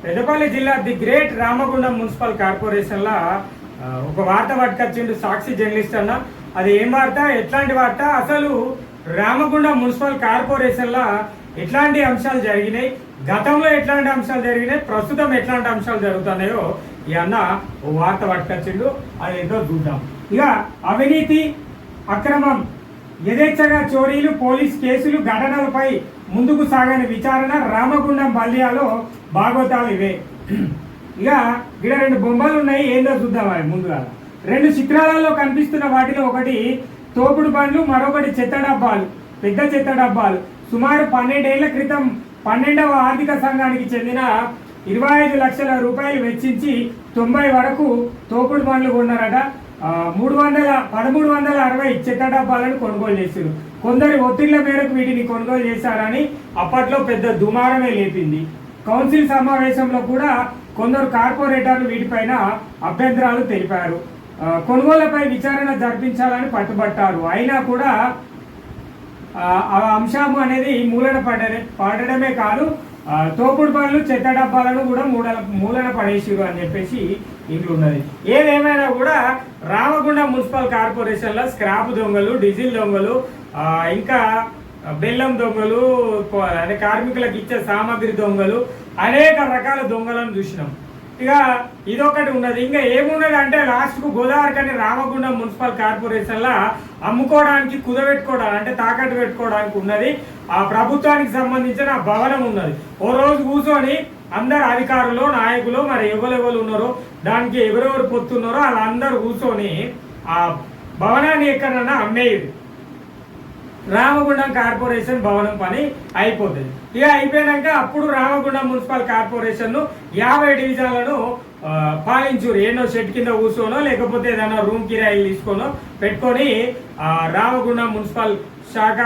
పెద్దపల్లి జిల్లా the great Ramagundam municipal కార్పొరేషన్లో ఒక వార్త పట్టుకొచ్చిండు సాక్షి జర్నలిస్ట్ అన్న. అది ఏం వార్త, ఎట్లాంటి వార్త, అసలు రామగుండం మున్సిపల్ కార్పొరేషన్లో ఎట్లాంటి అంశాలు జరిగినాయి, గతంలో ఎట్లాంటి అంశాలు జరిగినాయి, ప్రస్తుతం ఎట్లాంటి అంశాలు జరుగుతున్నాయో ఈ అన్న ఓ వార్త పట్టుకొచ్చిండు. అది ఏంటో చూద్దాం. ఇక అవినీతి, అక్రమం, యథేచ్ఛగా చోరీలు, పోలీస్ కేసులు, ఘటనలపై ముందుకు సాగని విచారణ, రామగుండం బల్దియాలో భాగవతాలు ఇవే. ఇక ఇక్కడ రెండు బొమ్మలు ఉన్నాయి, ఏందో చూద్దాం. అవి ముందుగా రెండు చిత్రాలలో కనిపిస్తున్న వాటిలో ఒకటి తోపుడు బండ్లు, మరొకటి చెత్త డబ్బాలు, పెద్ద చెత్త డబ్బాలు. సుమారు 12 ఏళ్ల క్రితం 12వ ఆర్థిక సంఘానికి చెందిన 25 లక్షల రూపాయలు వెచ్చించి 90 వరకు తోపుడు బండ్లు కొన్నారట. 1360 చెత్త డబ్బాలను కొనుగోలు చేశారు. కొందరి ఒత్తిళ్ల మేరకు వీటిని కొనుగోలు చేశారని అప్పట్లో పెద్ద దుమారమే లేపింది. కౌన్సిల్ సమావేశంలో కూడా కొందరు కార్పొరేటర్లు వీటిపైన అభ్యంతరాలు తెలిపారు. కొనుగోళ్లపై విచారణ జరిపించాలని పట్టుబట్టారు. అయినా కూడా ఆ అంశం అనేది మూలన పడడమే కాదు, తోపుడు పనులు, చెత్త డబ్బాలను కూడా మూలన పడేసిరు అని చెప్పేసి ఇంట్లో ఉన్నది. ఏదేమైనా కూడా రామగుండం మున్సిపల్ కార్పొరేషన్లో స్క్రాప్ దొంగలు, డీజిల్ దొంగలు, ఇంకా బెల్లం దొంగలు, అంటే కార్మికులకు ఇచ్చే సామాగ్రి దొంగలు, అనేక రకాల దొంగలను చూసినాం. ఇక ఇదొకటి ఉన్నది. ఇంకా ఏమున్నది అంటే లాస్ట్కు గోదావరి కానీ రామగుండం మున్సిపల్ కార్పొరేషన్లో అమ్ముకోవడానికి, కుదబెట్టుకోవడానికి, అంటే తాకట్టు పెట్టుకోవడానికి ఉన్నది. ఆ ప్రభుత్వానికి సంబంధించిన భవనం ఉన్నది. ఓ రోజు కూర్చొని అందరు అధికారులు, నాయకులు, మరి ఎవరెవరు ఉన్నారో, దానికి ఎవరెవరు పొత్తున్నారో వాళ్ళందరూ కూర్చొని ఆ భవనాన్ని ఎక్కడన్నా అమ్మేయుడు. రామగుండం కార్పొరేషన్ భవనం పని అయిపోతుంది. ఇక అయిపోయాక అప్పుడు రామగుండం మున్సిపల్ కార్పొరేషన్ 50 డివిజన్లను పాలించురు. ఎన్నో షెడ్ కింద కూర్చోనో, లేకపోతే ఏదైనా రూమ్ కిరాయిలు తీసుకోనో పెట్టుకొని రామగుండం మున్సిపల్ శాఖ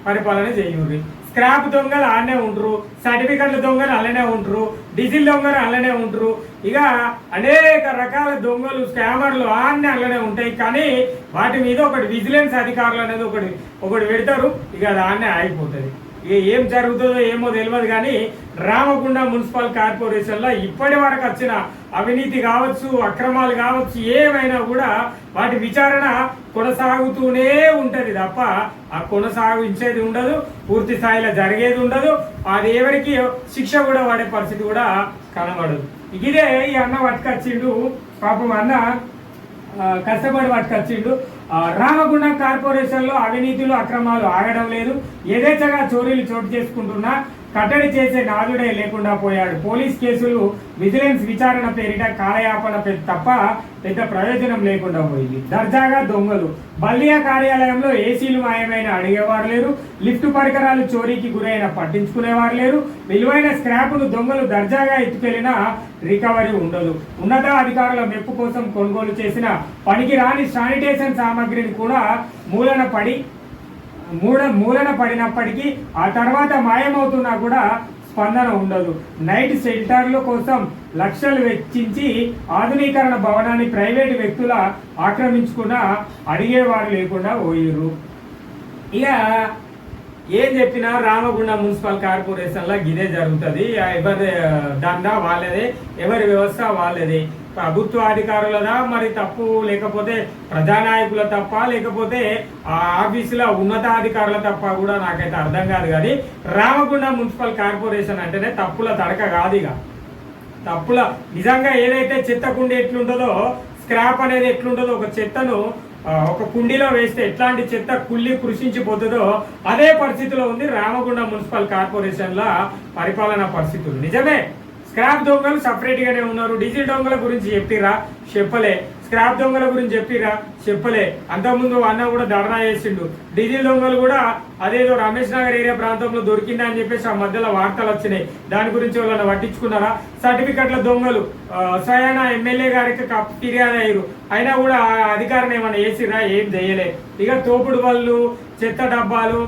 పరిపాలన చేయుర్రి. స్క్రాప్ దొంగలు అలానే ఉంటారు, సర్టిఫికెట్ల దొంగలు అలానే ఉంటారు, డీజిల్ దొంగలు అలానే ఉంటారు. ఇక అనేక రకాల దొంగలు, స్కామర్లు అన్నీ అలానే ఉంటాయి. కానీ వాటి మీద ఒకటి విజిలెన్స్ అధికారులు అనేది ఒకటి పెడతారు. ఇక అది ఆన్నే ఆగిపోతుంది. ఇక ఏం జరుగుతుందో ఏమో తెలియదు. కానీ రామగుండం మున్సిపల్ కార్పొరేషన్లో ఇప్పటి వరకు వచ్చిన అవినీతి కావచ్చు, అక్రమాలు కావచ్చు, ఏమైనా కూడా వాటి విచారణ కొనసాగుతూనే ఉంటుంది తప్ప ఆ కొనసాగించేది ఉండదు, పూర్తి స్థాయిలో జరిగేది ఉండదు. అది ఎవరికి శిక్ష కూడా పడే పరిస్థితి కూడా కనబడదు. ఇదే ఈ అన్న పట్టుకొచ్చిండు. పాపం అన్న కష్టపడి పట్టుకొచ్చిండు. రామగుండం కార్పొరేషన్లో అవినీతులు, అక్రమాలు ఆగడం లేదు. యథేచ్ఛగా చోరీలు చోటు చేసుకుంటున్నా కట్టడి చేసే నాదుడే లేకుండా పోయాడు. పోలీస్ కేసులు, విజిలెన్స్ విచారణ పేరిట కాలయాపన తప్ప పెద్ద ప్రయోజనం లేకుండా పోయింది. దర్జాగా దొంగలు, బల్దియా కార్యాలయంలో ఏసీలు మాయమైన అడిగేవారు లేరు, లిఫ్ట్ పరికరాలు చోరీకి గురైన పట్టించుకునేవారు లేరు, విలువైన స్క్రాపును దొంగలు దర్జాగా ఎత్తుకెళ్లినా రికవరీ ఉండదు. ఉన్నతాధికారుల మెప్పు కోసం కొనుగోలు చేసిన పనికి రాని శానిటేషన్ సామాగ్రిని కూడా మూలన పడినప్పటికీ ఆ తర్వాత మాయమవుతున్నా కూడా స్పందన ఉండదు. నైట్ షెల్టర్ల కోసం లక్షలు వెచ్చించి ఆధునీకరణ భవనాన్ని ప్రైవేటు వ్యక్తుల ఆక్రమించుకున్న అడిగేవారు లేకుండా పోయిర్రు. ఇక ఏం చెప్పినా రామగుండం మున్సిపల్ కార్పొరేషన్లో ఇదే జరుగుతుంది. ఎవరి దందా వాళ్ళదే, ఎవరి వ్యవస్థ వాళ్ళదే. ప్రభుత్వ అధికారులదా మరి తప్పు, లేకపోతే ప్రజానాయకుల తప్ప, లేకపోతే ఆ ఆఫీసులో ఉన్నతాధికారుల తప్ప కూడా నాకైతే అర్థం కాదు. కానీ రామగుండం మున్సిపల్ కార్పొరేషన్ అంటేనే తప్పుల తడక కాదు. ఇక తప్పుల నిజంగా ఏదైతే చెత్త కుండి ఎట్లుంటుందో, స్క్రాప్ అనేది ఎట్లుంటుందో, ఒక చెత్తను ఒక కుండీలో వేస్తే ఎట్లాంటి చెత్త కుళ్ళి కృషించిపోతుందో అదే పరిస్థితిలో ఉంది రామగుండం మున్సిపల్ కార్పొరేషన్ల పరిపాలనా పరిస్థితులు. నిజమే, స్క్రాప్ దొంగలు సపరేట్గానే ఉన్నారు. డీజిల్ దొంగల గురించి చెప్పిరా, చెప్పలే. స్క్రాప్ దొంగల గురించి చెప్పిరా, చెప్పలే. అంతకుముందు అన్న కూడా ధర్నా చేసిండు. డీజిల్ దొంగలు కూడా అదేదో రమేష్ నగర్ ఏరియా ప్రాంతంలో దొరికిందా అని చెప్పేసి ఆ మధ్యలో వార్తలు వచ్చినాయి. దాని గురించి వాళ్ళని పట్టించుకున్నారా? సర్టిఫికెట్ల దొంగలు స్వయాన ఎమ్మెల్యే గారికి ఫిర్యాదు అయ్యారు, అయినా కూడా అధికారిని ఏమైనా వేసిరా? ఏం చేయలే. ఇక తోపుడు బళ్ళు, చెత్త డబ్బాలు,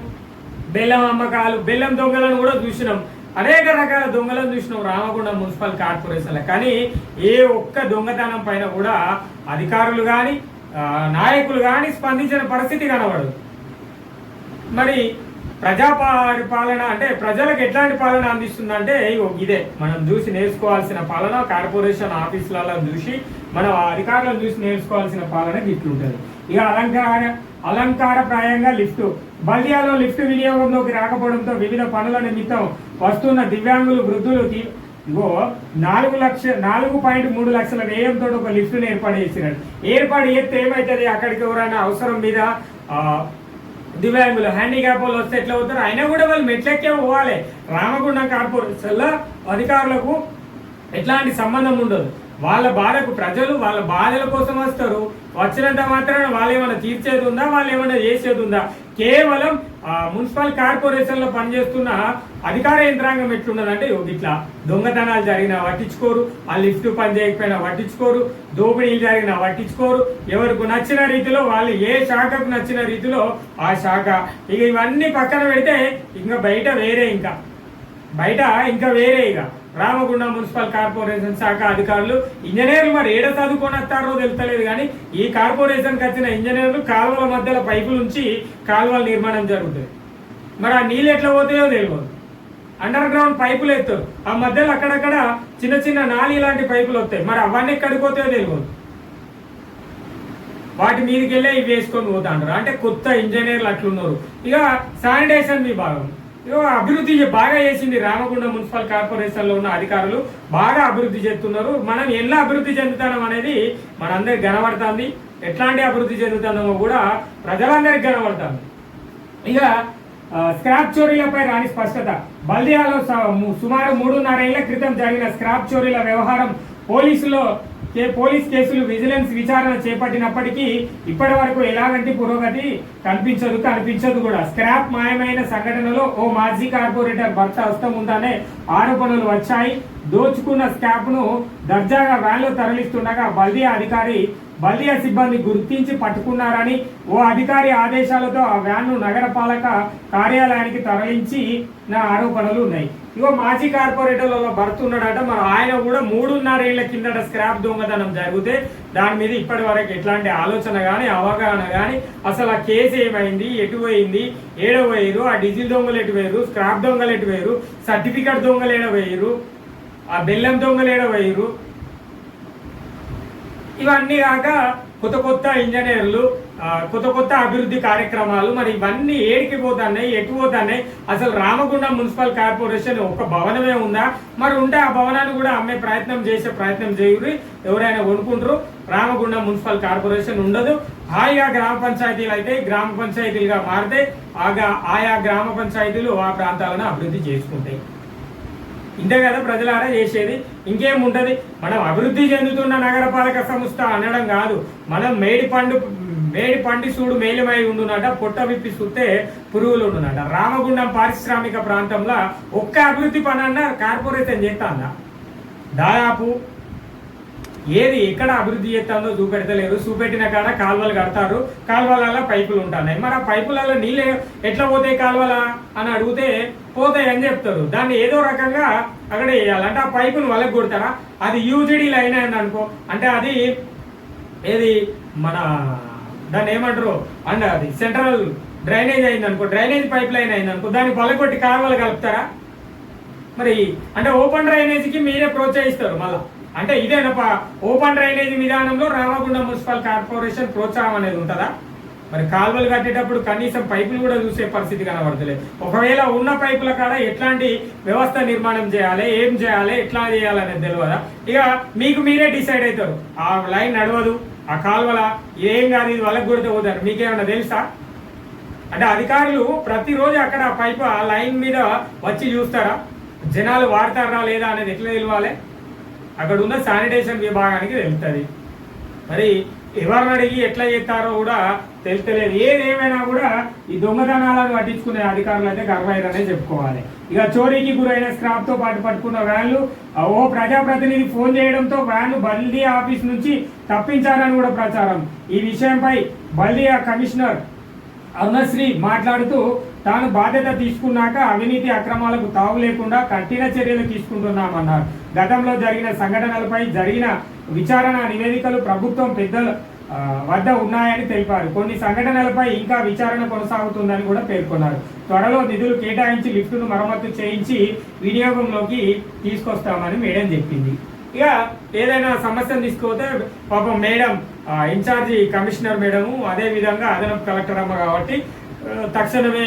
బెల్లం అమ్మకాలు, బెల్లం దొంగలను కూడా చూసినాం. అనేక రకాల దొంగలను చూసినాం రామగుండం మున్సిపల్ కార్పొరేషన్లో. కానీ ఏ ఒక్క దొంగతనం పైన కూడా అధికారులు కానీ నాయకులు కానీ స్పందించిన పరిస్థితి కనబడదు. మరి ప్రజా పరిపాలన అంటే ప్రజలకు ఎట్లాంటి పాలన అందిస్తుందంటే ఇదే మనం చూసి నేర్చుకోవాల్సిన పాలన. కార్పొరేషన్ ఆఫీసులలో చూసి మనం అధికారులను చూసి నేర్చుకోవాల్సిన పాలన ఇట్లుంటుంది. ఇక అలంకారప్రాయంగా లిఫ్ట్. బల్దియాలో లిఫ్ట్ వినియోగంలోకి రాకపోవడంతో వివిధ పనుల నిమిత్తం వస్తున్న దివ్యాంగులు వృద్ధులకి 4.3 లక్షల వ్యయంతో ఒక లిఫ్ట్ను ఏర్పాటు చేసినాడు. ఏర్పాటు చేస్తే ఏమవుతుంది, అక్కడికి ఎవరైనా అవసరం మీద దివ్యాంగులు హ్యాండిక్యాప్ వాళ్ళు వస్తే ఎట్లా అవుతారు, అయినా కూడా వాళ్ళు మెట్లెక్కే పోవాలి. రామగుండం కార్పొరేషన్లో అధికారులకు ఎట్లాంటి సంబంధం ఉండదు. వాళ్ళ బాధకు ప్రజలు వాళ్ళ బాధల కోసం వస్తారు. వచ్చినంత మాత్రాన వాళ్ళు ఏమైనా తీర్చేది ఉందా, వాళ్ళు ఏమైనా చేసేది ఉందా? కేవలం మున్సిపల్ కార్పొరేషన్ లో పనిచేస్తున్న అధికార యంత్రాంగం ఎట్లున్నదంటే ఇట్లా దొంగతనాలు జరిగినా పట్టించుకోరు, ఆ లిఫ్ట్ పని చేయకపోయినా పట్టించుకోరు, దోపిడీలు జరిగినా పట్టించుకోరు. ఎవరికి నచ్చిన రీతిలో వాళ్ళు ఏ శాఖకు నచ్చిన రీతిలో ఆ శాఖ. ఇక ఇవన్నీ పక్కన పెడితే ఇంకా బయట వేరే ఇక రామగుండం మున్సిపల్ కార్పొరేషన్ శాఖ అధికారులు ఇంజనీర్లు మరి ఏడ చదువుకొని వస్తారో తెలుస్తలేదు, కానీ ఈ కార్పొరేషన్కి వచ్చిన ఇంజనీర్లు కాలువల మధ్యలో పైపులు ఉంచి కాలువల నిర్మాణం జరుగుతుంది. మరి ఆ నీళ్ళు ఎట్లా పోతాయో తెలియదు. అండర్ గ్రౌండ్ పైపులు ఎత్తారు, ఆ మధ్యలో అక్కడక్కడ చిన్న చిన్న నాలి లాంటి పైపులు వస్తాయి. మరి అవన్నీ ఎక్కడికి పోతాయో తెలియదు. వాటి మీదకి వెళ్ళే ఇవి వేసుకొని పోతాంటారు. అంటే కొత్త ఇంజనీర్లు అట్లున్నారు. ఇక శానిటేషన్ విభాగం అభివృద్ధి బాగా చేసింది. రామగుండం మున్సిపల్ కార్పొరేషన్ లో ఉన్న అధికారులు బాగా అభివృద్ధి చేస్తున్నారు. మనం ఎలా అభివృద్ధి చెందుతాం అనేది మనందరికి కనబడుతుంది. ఎట్లాంటి అభివృద్ధి చెందుతామో కూడా ప్రజలందరికి కనబడుతుంది. ఇక స్క్రాప్ చోరీలపై రాని స్పష్టత. బల్దియాలో సుమారు 3.5 ఏళ్ల క్రితం జరిగిన స్క్రాప్ చోరీల వ్యవహారం పోలీస్ కేసులు విజిలెన్స్ విచారణ చేపట్టినప్పటికీ ఇప్పటి వరకు ఎలాంటి పురోగతి కనిపించదు కూడా. స్క్రాప్ మాయమైన సంఘటనలో ఓ మాజీ కార్పొరేటర్ భర్త హస్తం ఉందనే ఆరోపణలు వచ్చాయి. దోచుకున్న స్క్రాప్ ను దర్జాగా వ్యాన్లో తరలిస్తుండగా బల్దియా సిబ్బంది గుర్తించి పట్టుకున్నారని ఓ అధికారి ఆదేశాలతో ఆ వ్యాన్ను నగరపాలక కార్యాలయానికి తరలించి నా ఆరోపణలు ఉన్నాయి. మాజీ కార్పొరేటర్లలో భర్త ఉన్నాడట. మరి ఆయన కూడా 3.5 ఏళ్ల కిందట స్క్రాప్ దొంగతనం జరిగితే దాని మీద ఇప్పటి వరకు ఎట్లాంటి ఆలోచన కానీ అవగాహన కానీ, అసలు ఆ కేసు ఏమైంది, ఎటు పోయింది, ఏడో వేయరు, ఆ డీజిల్ దొంగలు ఎటు వేయరు, స్క్రాప్ దొంగలు ఎటు వేయరు, సర్టిఫికెట్ దొంగలు ఏడ వేయరు, ఆ బెల్లం దొంగలు ఏడ వేయరు, ఇవన్నీ కాక కొత్త ఇంజనీర్లు, కొత్త అభివృద్ధి కార్యక్రమాలు. మరి ఇవన్నీ ఏడికి పోతున్నాయి, ఎటు పోతున్నాయి? అసలు రామగుండం మున్సిపల్ కార్పొరేషన్ ఒక భవనమే ఉందా? మరి ఉంటే ఆ భవనాన్ని కూడా అమ్మే ప్రయత్నం చేయరు. ఎవరైనా కొనుక్కుంటారు. రామగుండం మున్సిపల్ కార్పొరేషన్ ఉండదు. హాయిగా గ్రామ పంచాయతీలు అయితే గ్రామ పంచాయతీలుగా మారితే ఆయా గ్రామ పంచాయతీలు ఆ ప్రాంతాలను అభివృద్ధి చేసుకుంటాయి. ఇంతే కదా ప్రజలారా చేసేది, ఇంకేముంటది? మనం అభివృద్ధి చెందుతున్న నగరపాలక సంస్థ అనడం కాదు. మనం మేడి పండి చూడు మేలిమై ఉండునట, పొట్ట విప్పి చూస్తే పురుగులు ఉండునట. రామగుండం పారిశ్రామిక ప్రాంతంలో ఒక్క అభివృద్ధి పనన్నా కార్పొరేషన్ చేస్తాందా? దాదాపు ఏది ఎక్కడ అభివృద్ధి చేస్తుందో చూపెడతలేరు. చూపెట్టిన కాడ కాలువలు కడతారు, కాలువలలో పైపులు ఉంటున్నాయి. మరి ఆ పైపులలో నీళ్ళు ఎట్లా పోతాయి కాలువల అని అడిగితే పోతాయి అని చెప్తారు. దాన్ని ఏదో రకంగా అక్కడ వేయాలంటే ఆ పైపును వాళ్ళకి కొడతారా? అది యూజీడీ లైన్ అయింది అనుకో, అంటే అది ఏది మన దాన్ని ఏమంటారు అండ్ అది సెంట్రల్ డ్రైనేజ్ అయింది అనుకో, డ్రైనేజ్ పైప్ లైన్ అయింది అనుకో, దాన్ని పొలగొట్టి కాలువలు కలుపుతారా? మరి అంటే ఓపెన్ డ్రైనేజీకి మీరే ప్రోత్సహిస్తారు మళ్ళా. అంటే ఇదేనప్ప ఓపెన్ డ్రైనేజ్ విధానంలో రామగుండం మున్సిపల్ కార్పొరేషన్ ప్రోత్సాహం అనేది ఉంటుందా? మరి కాలువలు కట్టేటప్పుడు కనీసం పైపులు కూడా చూసే పరిస్థితి కనబడతలేదు. ఒకవేళ ఉన్న పైపుల కాడ ఎట్లాంటి వ్యవస్థ నిర్మాణం చేయాలి, ఏం చేయాలి, ఎట్లా చేయాలనేది తెలియదా? ఇక మీకు మీరే డిసైడ్ అవుతారు. ఆ లైన్ నడవదు, ఆ కాలువల ఏం కాదు, ఇది వాళ్ళకి కొడితే పోతారు. మీకేమన్నా తెలుసా? అంటే అధికారులు ప్రతిరోజు అక్కడ పైపు ఆ లైన్ మీద వచ్చి చూస్తారా? జనాలు వాడతారా లేదా అనేది ఎట్లా తెలియాలి? అక్కడ ఉన్న శానిటేషన్ విభాగానికి తెలుస్తుంది. మరి ఎవరిని అడిగి ఎట్లా చేస్తారో కూడా తెలుస్తలేదు. ఏదేమైనా కూడా ఈ దొంగతనాలను పట్టించుకునే అధికారులు అయితే గర్వైరనే చెప్పుకోవాలి. ఇక చోరీకి గురైన స్క్రాప్ తో పాటు పట్టుకున్న వ్యాన్లు ఓ ప్రజాప్రతినిధి ఫోన్ చేయడంతో వ్యాన్లు బల్దియా ఆఫీస్ నుంచి తప్పించారని కూడా ప్రచారం. ఈ విషయంపై బల్దియా కమిషనర్ అరుణశ్రీ మాట్లాడుతూ తాను బాధ్యత తీసుకున్నాక అవినీతి అక్రమాలకు తావు లేకుండా కఠిన చర్యలు తీసుకుంటున్నామన్నారు. గతంలో జరిగిన సంఘటనలపై జరిగిన విచారణ నివేదికలు వద్ద ఉన్నాయని తెలిపారు. కొన్ని సంఘటనలపై ఇంకా విచారణ కొనసాగుతుందని కూడా పేర్కొన్నారు. త్వరలో నిధులు కేటాయించి లిఫ్టును మరమ్మతు చేయించి వినియోగంలోకి తీసుకొస్తామని మేడం చెప్పింది. ఇక ఏదైనా సమస్యను తీసుకుపోతే పాపం మేడం ఇన్ఛార్జి కమిషనర్ మేడము, అదే విధంగా అదనపు కలెక్టర్ అమ్మ కాబట్టి తక్షణమే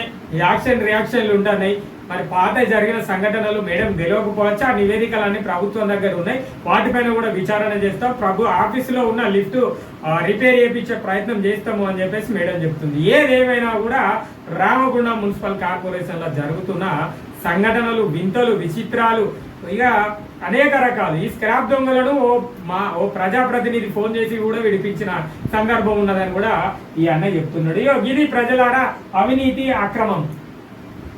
రియాక్షన్లు ఉంటున్నాయి. మరి పాత జరిగిన సంఘటనలు మేడం తెలియకపోవచ్చు. ఆ నివేదికలన్నీ ప్రభుత్వం దగ్గర ఉన్నాయి, వాటిపైన కూడా విచారణ చేస్తాం. ఆఫీసులో ఉన్న లిఫ్ట్ రిపేర్ చేయించే ప్రయత్నం చేస్తాము అని చెప్పేసి మేడం చెప్తుంది. ఏదేమైనా కూడా రామగుండం మున్సిపల్ కార్పొరేషన్లో జరుగుతున్న సంఘటనలు, వింతలు, విచిత్రాలు ఇక అనేక రకాలు. ఈ స్క్రాప్ దొంగలను ఓ ప్రజాప్రతినిధి ఫోన్ చేసి కూడా విడిపించిన సందర్భం ఉన్నదని కూడా ఈ అన్నయ్య చెప్తున్నాడు. ఇది ప్రజలారా అవినీతి, అక్రమం.